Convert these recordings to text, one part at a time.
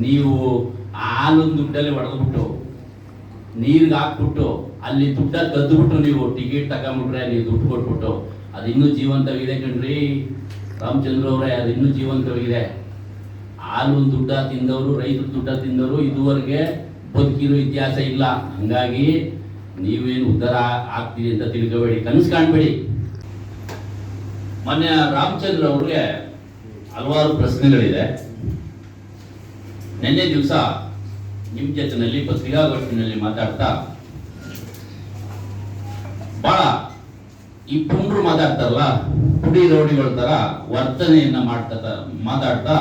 ನೀವು ಹಾಲೊಂದು ದುಡ್ಡಲ್ಲಿ ಹೊಡೆದ್ಬಿಟ್ಟು ನೀರಿಗೆ ಹಾಕ್ಬಿಟ್ಟು ಅಲ್ಲಿ ದುಡ್ಡ ಕದ್ದುಬಿಟ್ಟು ನೀವು ಟಿಕೆಟ್ ತಗೊಂಬಿಟ್ರೆ ನೀವು ದುಡ್ಡು ಕೊಟ್ಬಿಟ್ಟು ಅದು ಇನ್ನೂ ಜೀವಂತವಾಗಿದೆ ಕಣ್ರಿ ರಾಮಚಂದ್ರ ಅವರೇ, ಅದು ಇನ್ನೂ ಜೀವಂತವಾಗಿದೆ. ಹಾಲು ದುಡ್ಡ ತಿಂದವರು, ರೈತರು ದುಡ್ಡ ತಿಂದವರು ಇದುವರೆಗೆ ಬದುಕಿರೋ ಇತಿಹಾಸ ಇಲ್ಲ. ಹಂಗಾಗಿ ನೀವೇನು ಉದ್ಧಾರ ಆಗ್ತೀರಿ ಅಂತ ತಿಳ್ಕೋಬೇಡಿ, ಕನಸು ಕಾಣಬೇಡಿ. ಮೊನ್ನೆ ರಾಮಚಂದ್ರ ಅವ್ರಿಗೆ ಹಲವಾರು ಪ್ರಶ್ನೆಗಳಿದೆ. ನಿನ್ನೆ ದಿವಸ ನಿಮ್ಮ ಜೊತೆನಲ್ಲಿ ಪತ್ರಿಕಾಗೋಷ್ಠಿನಲ್ಲಿ ಮಾತಾಡ್ತಾ ಬಹಳ ಈ ಪುಂಡ್ರು ಮಾತಾಡ್ತಾರಲ್ಲ, ಪುಡಿ ರೌಡಿಗಳ ತರ ವರ್ತನೆಯನ್ನ ಮಾತಾಡ್ತಾ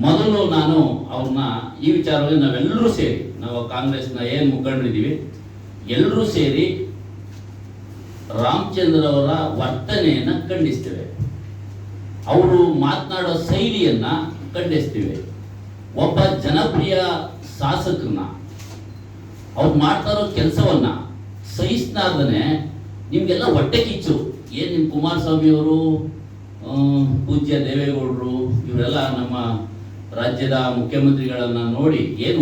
ಮೊದಲು ನಾನು ಅವ್ರನ್ನ ಈ ವಿಚಾರವಾಗಿ ನಾವೆಲ್ಲರೂ ಸೇರಿ, ನಾವು ಕಾಂಗ್ರೆಸ್ನ ಏನು ಮುಖಂಡರಿದ್ದೀವಿ ಎಲ್ಲರೂ ಸೇರಿ ರಾಮಚಂದ್ರ ಅವರ ವರ್ತನೆಯನ್ನ ಖಂಡಿಸ್ತೇವೆ. ಅವರು ಮಾತನಾಡೋ ಶೈಲಿಯನ್ನ ಖಂಡಿಸ್ತೇವೆ. ಒಬ್ಬ ಜನಪ್ರಿಯ ಶಾಸಕರನ್ನ ಅವ್ರು ಮಾಡ್ತಾ ಇರೋ ಕೆಲಸವನ್ನ ಸಹಿಸ್ನಾರ್ದನೆ ನಿಮ್ಗೆಲ್ಲ ಹೊಟ್ಟೆ ಕಿಚ್ಚು. ಏನ್ ನಿಮ್ ಕುಮಾರಸ್ವಾಮಿ ಅವರು, ಪೂಜ್ಯ ದೇವೇಗೌಡರು ಇವರೆಲ್ಲ ನಮ್ಮ ರಾಜ್ಯದ ಮುಖ್ಯಮಂತ್ರಿಗಳನ್ನ ನೋಡಿ ಏನು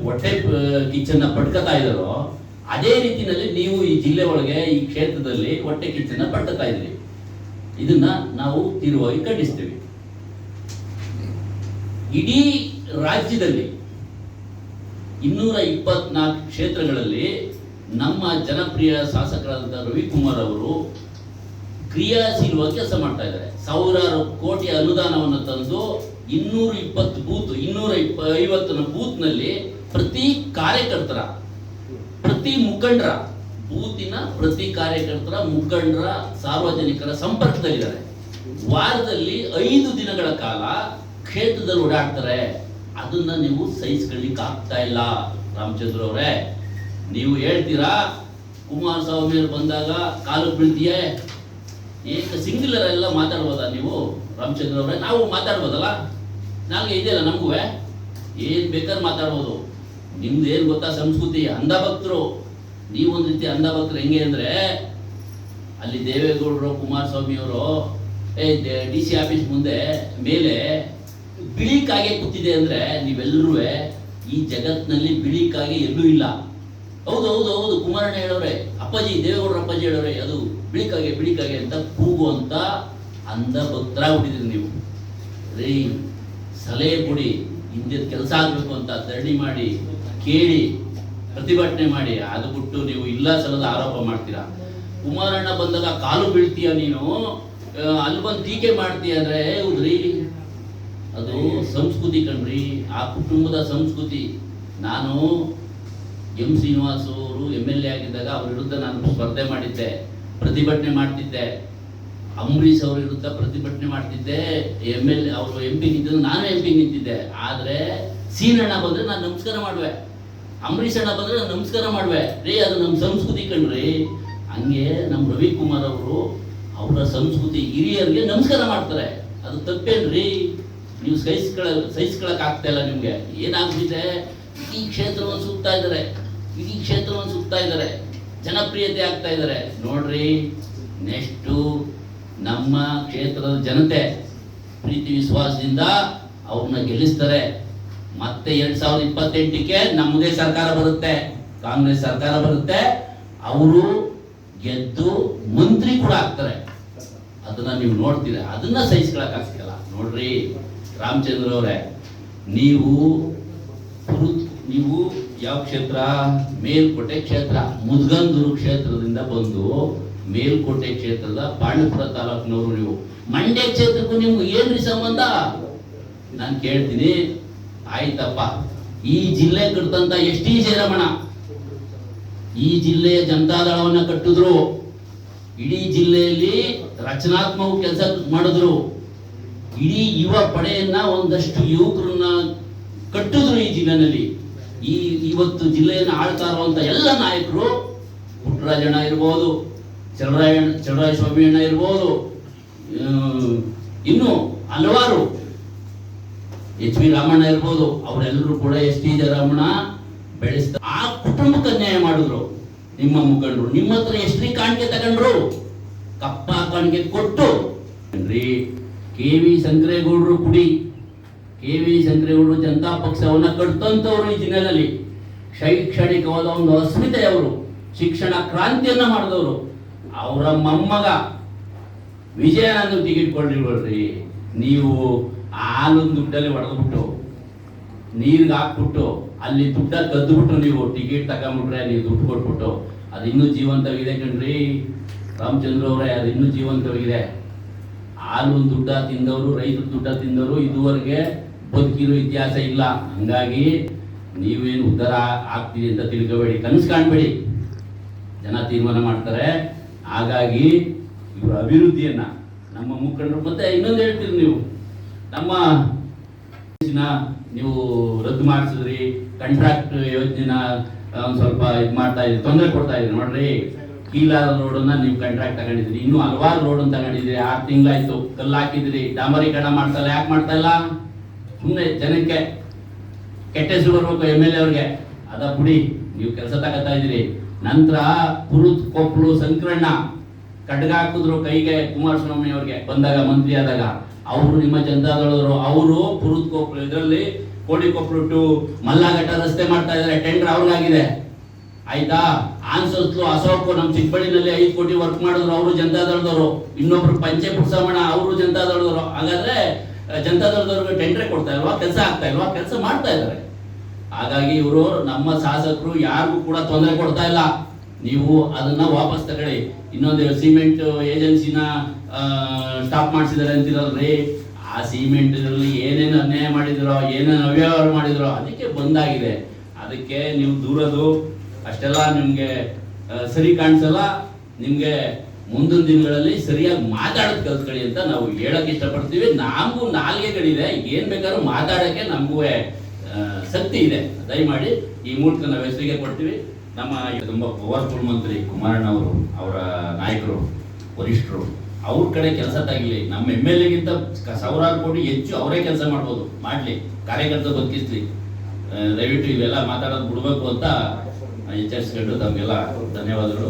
ಹೊಟ್ಟೆ ಕಿಚ್ಚನ್ನ ಪಡ್ಕತಾ ಇದ್ದಾರೋ ಅದೇ ರೀತಿಯಲ್ಲಿ ನೀವು ಈ ಜಿಲ್ಲೆ ಒಳಗೆ ಈ ಕ್ಷೇತ್ರದಲ್ಲಿ ಹೊಟ್ಟೆ ಕಿಚ್ಚನ್ನ ಪಡ್ಕತಾ ಇದ್ರಿ. ಇದನ್ನ ನಾವು ತೀವ್ರವಾಗಿ ಖಂಡಿಸ್ತೀವಿ. ಇಡೀ ರಾಜ್ಯದಲ್ಲಿ 224 ಕ್ಷೇತ್ರಗಳಲ್ಲಿ ನಮ್ಮ ಜನಪ್ರಿಯ ಶಾಸಕರಾದ ರವಿಕುಮಾರ್ ಅವರು ಕ್ರಿಯಾಶೀಲವಾಗಿ ಕೆಲಸ ಮಾಡ್ತಾ ಇದ್ದಾರೆ. ಸಾವಿರಾರು ಕೋಟಿ ಅನುದಾನವನ್ನು ತಂದು 220 ಬೂತ್ 250 ಬೂತ್ನಲ್ಲಿ ಪ್ರತಿ ಕಾರ್ಯಕರ್ತರ, ಪ್ರತಿ ಮುಖಂಡರ ಬೂತಿನ ಪ್ರತಿ ಕಾರ್ಯಕರ್ತರ, ಮುಖಂಡರ, ಸಾರ್ವಜನಿಕರ ಸಂಪರ್ಕದಲ್ಲಿದ್ದಾರೆ. ವಾರದಲ್ಲಿ 5 ದಿನಗಳ ಕಾಲ ಕ್ಷೇತ್ರದಲ್ಲಿ ಓಡಾಡ್ತಾರೆ. ಅದನ್ನ ನೀವು ಸಹಿಸ್ಕೊಳ್ಳಿಕ್ಕೆ ಆಗ್ತಾ ಇಲ್ಲ ರಾಮಚಂದ್ರ ಅವರೇ. ನೀವು ಹೇಳ್ತೀರಾ ಕುಮಾರಸ್ವಾಮಿ ಅವರು ಬಂದಾಗ ಕಾಲು ಬೀಳ್ತೀಯೇ, ಏಕ ಸಿಂಗ್ಯುಲರ್ ಎಲ್ಲ ಮಾತಾಡ್ಬೋದಾ ನೀವು ರಾಮಚಂದ್ರ ಅವರೇ? ನಾವು ಮಾತಾಡ್ಬೋದಲ್ಲ, ನಾಲ್ಗೆ ಇದೆಯಲ್ಲ ನಮಗೂ, ಏನ್ ಬೇಕಾದ್ರೆ ಮಾತಾಡ್ಬೋದು. ನಿಮ್ದು ಏನ್ ಗೊತ್ತಾ ಸಂಸ್ಕೃತಿ, ಅಂಧಭಕ್ತರು. ನೀವೊಂದು ರೀತಿ ಅಂಧಭಕ್ತರು. ಹೆಂಗೆ ಅಂದ್ರೆ ಅಲ್ಲಿ ದೇವೇಗೌಡರು, ಕುಮಾರಸ್ವಾಮಿ ಅವರು DC ಆಫೀಸ್ ಮುಂದೆ ಮೇಲೆ ಬಿಳಿ ಕಾಗೆ ಕೂತಿದೆ ಅಂದ್ರೆ ನೀವೆಲ್ಲರೂ ಈ ಜಗತ್ನಲ್ಲಿ ಬಿಳಿ ಕಾಗೆ ಎಲ್ಲೂ ಇಲ್ಲ. ಹೌದು ಹೌದು ಹೌದು, ಕುಮಾರಣ್ಣ ಹೇಳೋರೆ, ಅಪ್ಪಾಜಿ ದೇವೇಗೌಡರ ಅಪ್ಪಾಜಿ ಹೇಳೋರೆ, ಅದು ಬಿಳಿ ಕಾಗೆ ಅಂತ ಕೂಗುವಂತ ಅಂಧಭಕ್ತರಾಗ್ಬಿಟ್ಟಿದ್ರಿ ನೀವು. ರೀ ಸಲಹೆ ಕೊಡಿ, ಹಿಂದೆ ಕೆಲಸ ಆಗ್ಬೇಕು ಅಂತ ಧರಣಿ ಮಾಡಿ, ಕೇಳಿ, ಪ್ರತಿಭಟನೆ ಮಾಡಿ. ಅದು ಬಿಟ್ಟು ನೀವು ಇಲ್ಲ ಸಲದ ಆರೋಪ ಮಾಡ್ತೀರಾ. ಕುಮಾರಣ್ಣ ಬಂದಾಗ ಕಾಲು ಬೀಳ್ತೀಯ ನೀನು, ಅಲ್ಲಿ ಬಂದು ಟೀಕೆ ಮಾಡ್ತೀಯ ಅಂದ್ರೆ ಹೌದ್ರಿ, ಅದು ಸಂಸ್ಕೃತಿ ಕಣ್ರಿ, ಆ ಕುಟುಂಬದ ಸಂಸ್ಕೃತಿ. ನಾನು M ಶ್ರೀನಿವಾಸ್ ಅವರು MLA ಆಗಿದ್ದಾಗ ಅವ್ರ ವಿರುದ್ಧ ನಾನು ಸ್ಪರ್ಧೆ ಮಾಡಿದ್ದೆ, ಪ್ರತಿಭಟನೆ ಮಾಡ್ತಿದ್ದೆ. ಅಂಬರೀಷ್ ಅವ್ರ ವಿರುದ್ಧ ಪ್ರತಿಭಟನೆ ಮಾಡ್ತಿದ್ದೆ. MLA ಅವರು MP ನಿಂತಿದ್ದು, ನಾನು MP ನಿಂತಿದ್ದೆ. ಆದ್ರೆ ಸೀನಣ್ಣ ಬಂದ್ರೆ ನಾನು ನಮಸ್ಕಾರ ಮಾಡುವೆ, ಅಂಬರೀಷ್ ಅಣ್ಣ ಬಂದ್ರೆ ನಾನು ನಮಸ್ಕಾರ ಮಾಡುವೆ. ರೀ ಅದು ನಮ್ಮ ಸಂಸ್ಕೃತಿ ಕಣ್ರಿ. ಹಂಗೆ ನಮ್ಮ ರವಿಕುಮಾರ್ ಅವರು ಅವರ ಸಂಸ್ಕೃತಿ, ಹಿರಿಯರಿಗೆ ನಮಸ್ಕಾರ ಮಾಡ್ತಾರೆ. ಅದು ತಪ್ಪೇನ್ರಿ? ನೀವು ಸಹಿಸ್ಕೊಳಕ್ ಆಗ್ತಾ ಇಲ್ಲ ನಿಮ್ಗೆ. ಏನಾಗ್ಬಿಟ್ಟಿದೆ, ಇಡೀ ಕ್ಷೇತ್ರವನ್ನು ಸುತ್ತಾ ಇದ್ದಾರೆ, ಜನಪ್ರಿಯತೆ ಆಗ್ತಾ ಇದ್ದಾರೆ. ನೋಡ್ರಿ, ನೆಕ್ಸ್ಟು ನಮ್ಮ ಕ್ಷೇತ್ರದ ಜನತೆ ಪ್ರೀತಿ ವಿಶ್ವಾಸದಿಂದ ಅವ್ರನ್ನ ಗೆಲ್ಲಿಸ್ತಾರೆ. ಮತ್ತೆ 2028ಕ್ಕೆ ನಮ್ಮದೇ ಸರ್ಕಾರ ಬರುತ್ತೆ, ಕಾಂಗ್ರೆಸ್ ಸರ್ಕಾರ ಬರುತ್ತೆ. ಅವರು ಗೆದ್ದು ಮಂತ್ರಿ ಕೂಡ ಆಗ್ತಾರೆ. ಅದನ್ನ ನೀವು ನೋಡ್ತೀರ, ಅದನ್ನ ಸಹಿಸ್ಕೊಳಕ್ ಆಗ್ತಿಲ್ಲ. ನೋಡ್ರಿ ರಾಮಚಂದ್ರ ಅವರೇ, ನೀವು ಯಾವ ಕ್ಷೇತ್ರ? ಮೇಲ್ಕೋಟೆ ಕ್ಷೇತ್ರ, ಮುದ್ಗಂದೂರು ಕ್ಷೇತ್ರದಿಂದ ಬಂದು ಮೇಲ್ಕೋಟೆ ಕ್ಷೇತ್ರದ ಬಾಣಪುರ ತಾಲೂಕಿನವರು ನೀವು. ಮಂಡ್ಯ ಕ್ಷೇತ್ರಕ್ಕೂ ನಿಮ್ಗೆ ಏನ್ರಿ ಸಂಬಂಧ? ನಾನು ಕೇಳ್ತೀನಿ. ಆಯ್ತಪ್ಪ, ಈ ಜಿಲ್ಲೆ ಕಟ್ಟಂತ ST ಜಯರಮಣ ಈ ಜಿಲ್ಲೆಯ ಜನತಾದಳವನ್ನ ಕಟ್ಟಿದ್ರು, ಇಡೀ ಜಿಲ್ಲೆಯಲ್ಲಿ ರಚನಾತ್ಮಕ ಕೆಲಸ ಮಾಡಿದ್ರು, ಇಡೀ ಯುವ ಪಡೆಯನ್ನ ಒಂದಷ್ಟು ಯುವಕರನ್ನ ಕಟ್ಟಿದ್ರು ಈ ಜಿಲ್ಲೆನಲ್ಲಿ. ಇವತ್ತು ಜಿಲ್ಲೆಯನ್ನು ಆಳ್ತಾ ಇರುವಂತ ಎಲ್ಲ ನಾಯಕರು, ಪುಟ್ಟರಾಜಣ್ಣ ಇರ್ಬೋದು, ಚಲರಾಯ ಸ್ವಾಮಿ ಅಣ್ಣ ಇರ್ಬೋದು, ಇನ್ನು ಹಲವಾರು HP ರಾಮಣ್ಣ ಇರ್ಬೋದು, ಅವರೆಲ್ಲರೂ ಕೂಡ ST ಜಯರಾಮಣ್ಣ ಬೆಳೆಸ್ತಾರೆ. ಆ ಕುಟುಂಬಕ್ಕೆ ಅನ್ಯಾಯ ಮಾಡಿದ್ರು ನಿಮ್ಮ ಮುಖಂಡರು. ನಿಮ್ಮ ಹತ್ರ ಎಷ್ಟ್ರಿ ಕಾಣಿಕೆ ತಗೊಂಡ್ರು, ಕಪ್ಪ ಕಾಣಿಕೆ ಕೊಟ್ಟು. KV ಸಂಕ್ರೇಗೌಡರು ಕುಡಿ, KV ಶಂಕರೇಗೌಡರು ಜನತಾ ಪಕ್ಷವನ್ನ ಕಟ್ತಂತವ್ರು ಈ ಜಿಲ್ಲೆಯಲ್ಲಿ ಶೈಕ್ಷಣಿಕವಾದ ಒಂದು ಅಸ್ಮಿತೆ, ಅವರು ಶಿಕ್ಷಣ ಕ್ರಾಂತಿಯನ್ನ ಮಾಡಿದವರು. ಅವರ ಮೊಮ್ಮಗ ವಿಜಯನಂದ ಟಿಕೆಟ್ ಕೊಡ್ಲಿಲ್ವಲ್ರಿ, ನೀವು ಹಾಲೊಂದು ದುಡ್ಡಲ್ಲಿ ಹೊಡೆದ್ಬಿಟ್ಟು ನೀರ್ಗೆ ಹಾಕ್ಬಿಟ್ಟು ಅಲ್ಲಿ ದುಡ್ಡ ಕದ್ದುಬಿಟ್ಟು ನೀವು ಟಿಕೆಟ್ ತಗೊಂಡ್ಬಿಟ್ರೆ, ನೀವು ದುಡ್ಡು ಕೊಟ್ಬಿಟ್ಟು ಅದು ಇನ್ನೂ ಜೀವಂತವಿದೆ ಕಣ್ರಿ ರಾಮಚಂದ್ರ ಅವರೇ, ಅದು ಇನ್ನೂ ಜೀವಂತವಾಗಿದೆ. ಹಾಲು ದುಡ್ಡ ತಿಂದವರು, ರೈತರು ದುಡ್ಡ ತಿಂದವರು ಇದುವರೆಗೆ ಬದುಕಿರೋ ಇತಿಹಾಸ ಇಲ್ಲ. ಹಂಗಾಗಿ ನೀವೇನು ಉದ್ಧಾರ ಆಗ್ತೀರಿ ಅಂತ ತಿಳ್ಕೋಬೇಡಿ, ಕನಸು ಕಾಣಬೇಡಿ, ಜನ ತೀರ್ಮಾನ ಮಾಡ್ತಾರೆ. ಹಾಗಾಗಿ ಇವರು ಅಭಿವೃದ್ಧಿಯನ್ನ ನಮ್ಮ ಮುಖಂಡರು, ಮತ್ತೆ ಇನ್ನೊಂದು ಹೇಳ್ತೀರಿ ನೀವು, ನಮ್ಮ ನೀವು ರದ್ದು ಮಾಡಿಸಿದ್ರಿ, ಕಾಂಟ್ರಾಕ್ಟ್ ಯೋಜನೆನ ಒಂದು ಸ್ವಲ್ಪ ಇದು ಮಾಡ್ತಾ ಇದ್ರಿ, ತೊಂದರೆ ಕೊಡ್ತಾ ಇದ್ರಿ ನೋಡ್ರಿ. ಕೀಲಾದ ರೋಡನ್ನ ನೀವು ಕಾಂಟ್ರಾಕ್ಟ್ ತಗೊಂಡಿದ್ರಿ, ಇನ್ನೂ ಹಲವಾರು ರೋಡನ್ನು ತಗೊಂಡಿದ್ರಿ, 6 ತಿಂಗಳಾಯ್ತು, ಕಲ್ಲು ಹಾಕಿದ್ರಿ, ಡಾಂಬರೀಕರಣ ಮಾಡ್ತಾ ಯಾಕೆ ಮಾಡ್ತಾ ಇಲ್ಲ? ಸುಮ್ಮನೆ ಜನಕ್ಕೆ ಕೆಟ್ಟ ಹೆಸರು ಬರ್ಬೇಕು MLA ಅವ್ರಿಗೆ, ಅದ ಬಿಡಿ, ನೀವು ಕೆಲಸ ತಗೋತಾ ಇದ್ರಿ. ನಂತರ ಪುರುತ್ ಕೊಪ್ಪಳು ಸಂಕ್ರಣ್ಣ ಕಡ್ಗ ಹಾಕಿದ್ರು ಕೈಗೆ ಕುಮಾರಸ್ವಾಮಿ ಅವ್ರಿಗೆ ಬಂದಾಗ, ಮಂತ್ರಿ ಆದಾಗ. ಅವರು ನಿಮ್ಮ ಜನತಾದಳದವರು, ಅವರು ಪುರುತ್ ಕೊಪ್ಪಳು ಇದರಲ್ಲಿ ಕೋಡಿಕೊಪ್ಪಲು ಟು ಮಲ್ಲಘಟ್ಟ ರಸ್ತೆ ಮಾಡ್ತಾ ಇದ್ದಾರೆ, ಟೆಂಡರ್ ಅವ್ರಿಗಾಗಿದೆ ಆಯ್ತಾ. ಆನ್ಸರ್ಸ್ಲು ಅಶೋಕ್ ನಮ್ಮ ಚಿಕ್ಕಬಳ್ಳಿನಲ್ಲಿ 5 ಕೋಟಿ ವರ್ಕ್ ಮಾಡಿದ್ರು, ಅವರು ಜನತಾದಳದವರು. ಇನ್ನೊಬ್ರು ಪಂಚೆ ಪುಟ್ಸಮಣ, ಅವರು ಜನತಾದಳದವರು. ಹಾಗಾದ್ರೆ ಜನತಾದಳದವ್ರಿಗೆ ಟೆಂಡರ್ ಕೊಡ್ತಾ ಇಲ್ವಾ? ಕೆಲಸ ಆಗ್ತಾ ಇಲ್ವಾ? ಕೆಲಸ ಮಾಡ್ತಾ ಇದ್ದಾರೆ. ಹಾಗಾಗಿ ಇವರು ನಮ್ಮ ಶಾಸಕರು ಯಾರಿಗೂ ಕೂಡ ತೊಂದರೆ ಕೊಡ್ತಾ ಇಲ್ಲ. ನೀವು ಅದನ್ನ ವಾಪಸ್ ತಗೊಳ್ಳಿ. ಇನ್ನೊಂದು ಸಿಮೆಂಟ್ ಏಜೆನ್ಸಿನ ಸ್ಟಾಪ್ ಮಾಡಿಸಿದ್ದಾರೆ ಅಂತಿರಲ್ರಿ, ಆ ಸಿಮೆಂಟ್ ಏನೇನು ಅನ್ಯಾಯ ಮಾಡಿದ್ರೋ, ಏನೇನು ಅವ್ಯವಹಾರ ಮಾಡಿದ್ರೋ ಅದಕ್ಕೆ ಬಂದಾಗಿದೆ. ಅದಕ್ಕೆ ನೀವು ದೂರದು ಅಷ್ಟೆಲ್ಲ ನಿಮ್ಗೆ ಸರಿ ಕಾಣಿಸಲ್ಲ. ನಿಮ್ಗೆ ಮುಂದಿನ ದಿನಗಳಲ್ಲಿ ಸರಿಯಾಗಿ ಮಾತಾಡೋದು ಕಲ್ತ್ಕೊಳ್ಳಿ ಅಂತ ನಾವು ಹೇಳಕ್ ಇಷ್ಟಪಡ್ತೀವಿ. ನಮಗೂ ನಾಲ್ಗೆಗಳಿದೆ, ಏನ್ ಬೇಕಾದ್ರೂ ಮಾತಾಡಕ್ಕೆ ನಮಗೂ ಶಕ್ತಿ ಇದೆ. ದಯಮಾಡಿ ಈ ಮೂಲಕ ನಾವು ಹೆಸರಿಗೆ ಕೊಡ್ತೀವಿ. ನಮ್ಮ ತುಂಬಾ ಪವರ್ಫುಲ್ ಮಂತ್ರಿ ಕುಮಾರಣ್ಣ ಅವರು, ಅವರ ನಾಯಕರು, ವರಿಷ್ಠರು, ಅವ್ರ ಕಡೆ ಕೆಲಸ ತಗಲಿ. ನಮ್ಮ MLA-ಗಿಂತ 1000 ಕೋಟಿ ಹೆಚ್ಚು ಅವರೇ ಕೆಲಸ ಮಾಡ್ಬೋದು, ಮಾಡ್ಲಿ, ಕಾರ್ಯಕರ್ತ ಬದುಕಿಸ್ಲಿ. ದಯವಿಟ್ಟು ಇವೆಲ್ಲ ಮಾತಾಡೋದು ಬಿಡ್ಬೇಕು ಅಂತ ಎಚ್ಚರಿಸ್ಕೊಂಡು ತಮಗೆಲ್ಲ ಧನ್ಯವಾದಗಳು.